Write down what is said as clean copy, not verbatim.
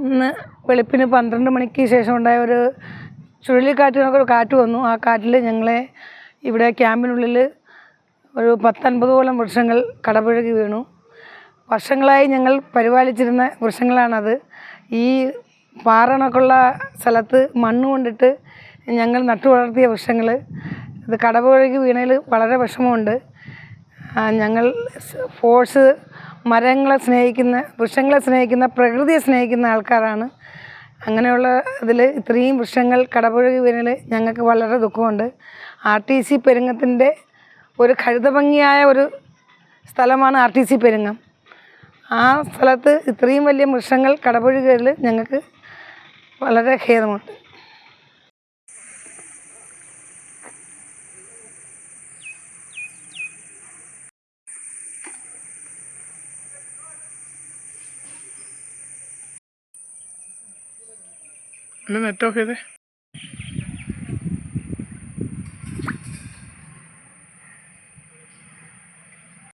ഇന്ന് വെളുപ്പിന് 12 മണിക്ക് ശേഷം ഉണ്ടായ ഒരു ചുഴലിക്കാറ്റിനൊക്കെ കാറ്റ് വന്നു. ആ കാറ്റിൽ ഞങ്ങളെ ഇവിടെ ക്യാമ്പിനുള്ളിൽ ഒരു 10-50ഓളം വൃക്ഷങ്ങൾ കടപുഴകി വീണു. വർഷങ്ങളായി ഞങ്ങൾ പരിപാലിച്ചിരുന്ന വൃക്ഷങ്ങളാണത്. ഈ പാറണക്കുള്ള സ്ഥലത്ത് മണ്ണ് കൊണ്ടിട്ട് ഞങ്ങൾ നട്ടു വളർത്തിയ വൃക്ഷങ്ങൾ ഇത് കടപുഴകി വീണതിൽ വളരെ വിഷമമുണ്ട്. ഞങ്ങൾ മരങ്ങളെ സ്നേഹിക്കുന്ന, വൃക്ഷങ്ങളെ സ്നേഹിക്കുന്ന, പ്രകൃതിയെ സ്നേഹിക്കുന്ന ആൾക്കാരാണ്. അങ്ങനെയുള്ള ഇതിൽ ഇത്രയും വൃക്ഷങ്ങൾ കടപുഴകി വീണതിൽ ഞങ്ങൾക്ക് വളരെ ദുഃഖമുണ്ട്. RTC പെരിങ്ങത്തിൻ്റെ ഒരു കഴുതഭംഗിയായ ഒരു സ്ഥലമാണ് RTC പെരിങ്ങം. ആ സ്ഥലത്ത് ഇത്രയും വലിയ വൃക്ഷങ്ങൾ കടപുഴകിയതിൽ ഞങ്ങൾക്ക് വളരെ ഖേദമുണ്ട്. നെറ്റ് ഓഫ് ചെയ്തേ.